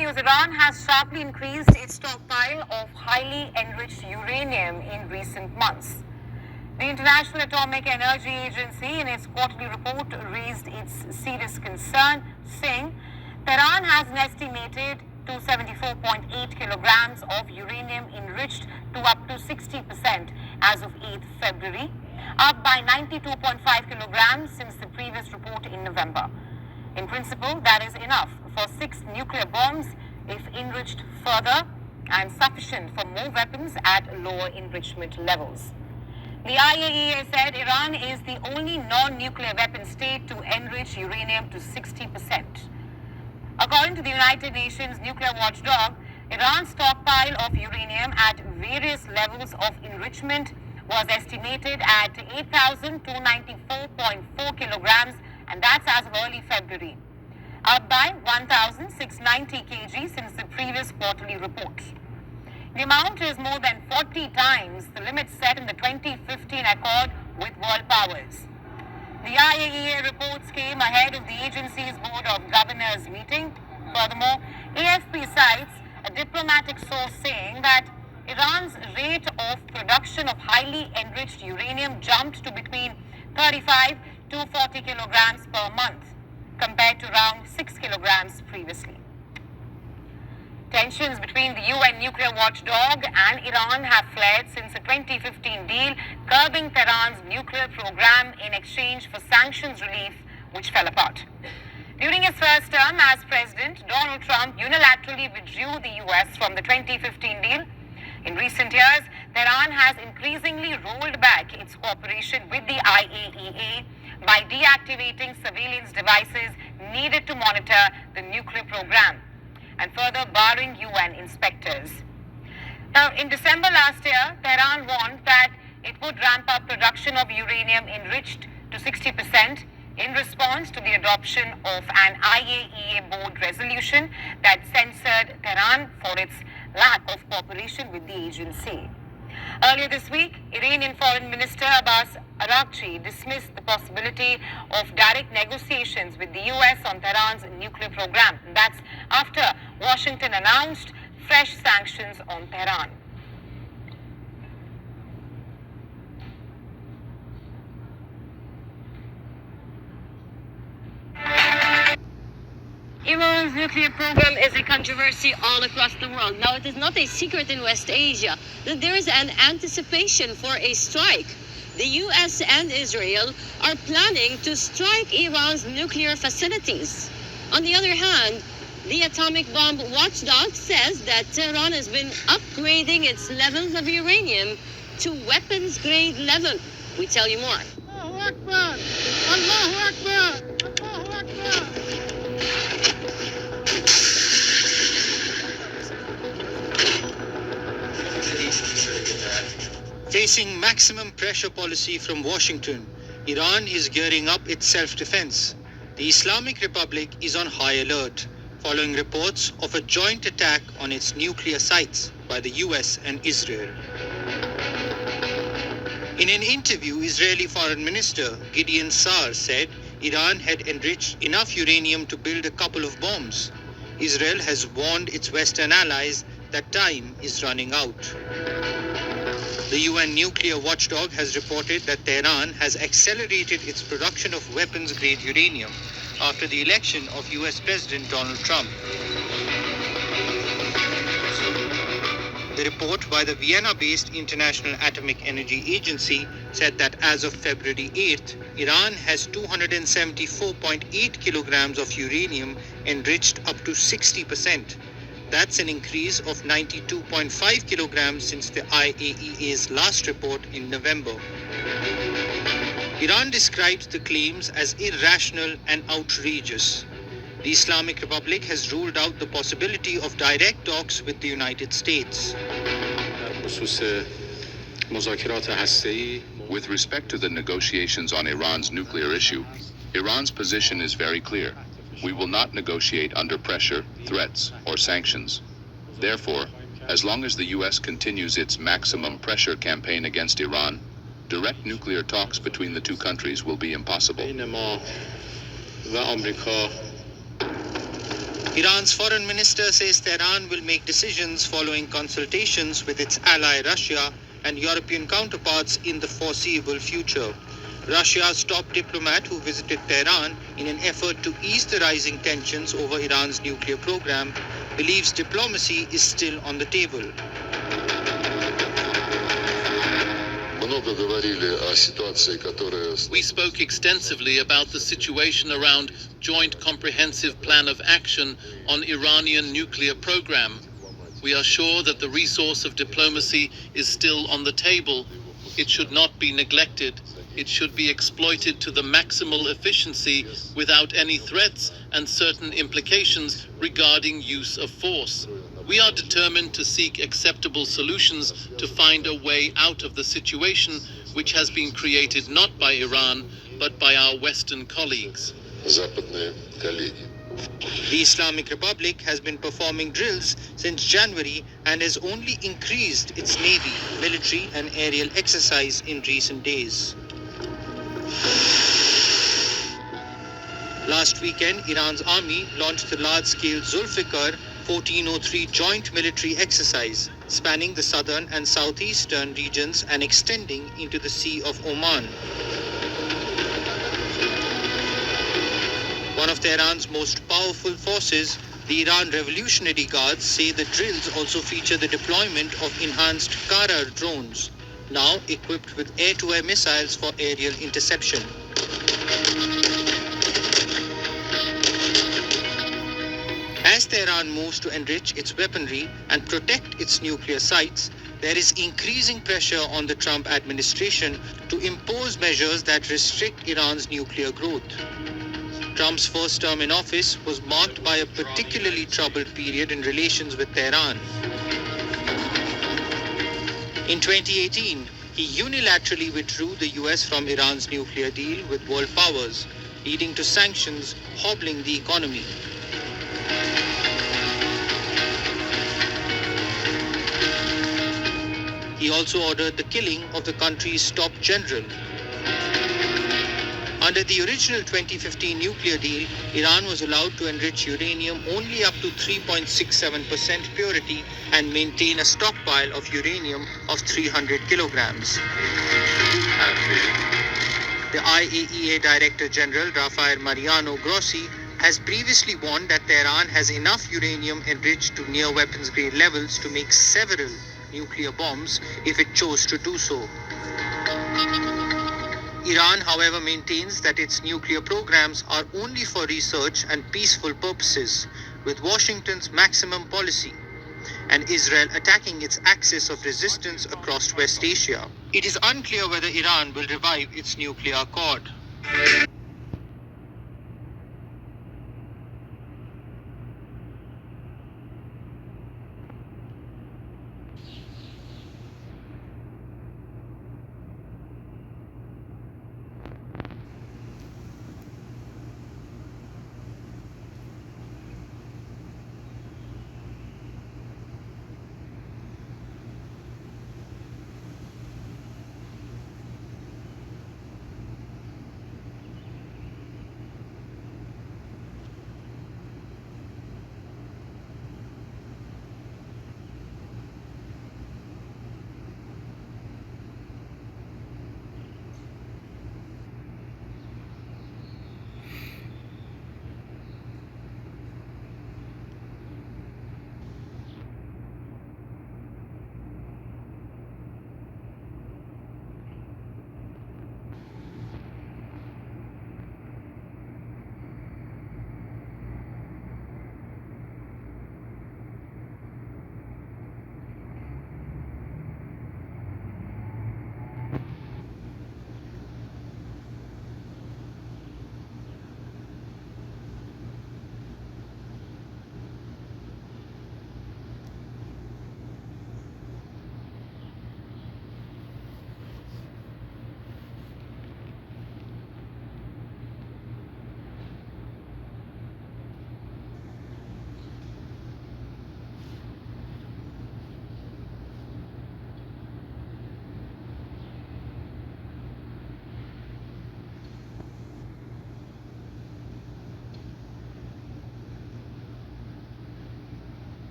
news, Iran has sharply increased its stockpile of highly enriched uranium in recent months. The International Atomic Energy Agency, in its quarterly report, raised its serious concern, saying Tehran has an estimated 274.8 kilograms of uranium enriched to up to 60% as of 8th February, up by 92.5 kilograms since the previous report in November. In principle, that is enough for 6 nuclear bombs if enriched further, and sufficient for more weapons at lower enrichment levels. The IAEA said Iran is the only non-nuclear weapon state to enrich uranium to 60%. According to the United Nations nuclear watchdog, Iran's stockpile of uranium at various levels of enrichment was estimated at 8,294.4 kilograms, and that's as of early February, up by 1,690 kg since the previous quarterly report. The amount is more than 40 times the limit set in the 2015 accord with world powers. The IAEA reports came ahead of the agency's Board of Governors meeting. Furthermore, AFP cites a diplomatic source saying that Iran's rate of production of highly enriched uranium jumped to between 35 to 40 kilograms per month, compared to around 6 kilograms previously. Tensions between the UN nuclear watchdog and Iran have flared since a 2015 deal curbing Tehran's nuclear program in exchange for sanctions relief, which fell apart. During his first term as president, Donald Trump unilaterally withdrew the US from the 2015 deal. In recent years, Tehran has increasingly rolled back its cooperation with the IAEA by deactivating surveillance devices needed to monitor the nuclear program, and further barring UN inspectors. Now, in December last year, Tehran warned that it would ramp up production of uranium enriched to 60% in response to the adoption of an IAEA board resolution that censored Tehran for its lack of cooperation with the agency. Earlier this week, Iranian Foreign Minister Abbas Araghchi dismissed the possibility of direct negotiations with the US on Tehran's nuclear program. That's after Washington announced fresh sanctions on Tehran. Iran's nuclear program is a controversy all across the world. Now, it is not a secret in West Asia that there is an anticipation for a strike. The US and Israel are planning to strike Iran's nuclear facilities. On the other hand, the atomic bomb watchdog says that Tehran has been upgrading its levels of uranium to weapons-grade level. We tell you more. Allahu Akbar! Allahu Akbar! Allahu Akbar! Facing maximum pressure policy from Washington, Iran is gearing up its self-defense. The Islamic Republic is on high alert, following reports of a joint attack on its nuclear sites by the US and Israel. In an interview, Israeli Foreign Minister Gideon Sa'ar said Iran had enriched enough uranium to build a couple of bombs. Israel has warned its Western allies that time is running out. The UN nuclear watchdog has reported that Tehran has accelerated its production of weapons-grade uranium after the election of US President Donald Trump. The report by the Vienna-based International Atomic Energy Agency said that as of February 8th, Iran has 274.8 kilograms of uranium enriched up to 60%. That's an increase of 92.5 kilograms since the IAEA's last report in November. Iran describes the claims as irrational and outrageous. The Islamic Republic has ruled out the possibility of direct talks with the United States. With respect to the negotiations on Iran's nuclear issue, Iran's position is very clear. We will not negotiate under pressure, threats, or sanctions. Therefore, as long as the US continues its maximum pressure campaign against Iran, direct nuclear talks between the two countries will be impossible. Iran's foreign minister says Tehran will make decisions following consultations with its ally Russia and European counterparts in the foreseeable future. Russia's top diplomat, who visited Tehran in an effort to ease the rising tensions over Iran's nuclear program, believes diplomacy is still on the table. We spoke extensively about the situation around Joint Comprehensive Plan of Action on Iranian nuclear program. We are sure that the resource of diplomacy is still on the table. It should not be neglected. It should be exploited to the maximal efficiency without any threats and certain implications regarding use of force. We are determined to seek acceptable solutions to find a way out of the situation which has been created not by Iran, but by our Western colleagues. The Islamic Republic has been performing drills since January and has only increased its navy, military and aerial exercise in recent days. Last weekend, Iran's army launched the large-scale Zulfikar 1403 joint military exercise, spanning the southern and southeastern regions and extending into the Sea of Oman. One of Tehran's most powerful forces, the Iran Revolutionary Guards, say the drills also feature the deployment of enhanced Karar drones, now equipped with air-to-air missiles for aerial interception. As Tehran moves to enrich its weaponry and protect its nuclear sites, there is increasing pressure on the Trump administration to impose measures that restrict Iran's nuclear growth. Trump's first term in office was marked by a particularly troubled period in relations with Tehran. In 2018, he unilaterally withdrew the US from Iran's nuclear deal with world powers, leading to sanctions hobbling the economy. He also ordered the killing of the country's top general. Under the original 2015 nuclear deal, Iran was allowed to enrich uranium only up to 3.67% purity and maintain a stockpile of uranium of 300 kilograms. The IAEA Director General Rafael Mariano Grossi has previously warned that Tehran has enough uranium enriched to near weapons grade levels to make several nuclear bombs if it chose to do so. Iran, however, maintains that its nuclear programs are only for research and peaceful purposes, with Washington's maximum policy, and Israel attacking its axis of resistance across West Asia. It is unclear whether Iran will revive its nuclear accord.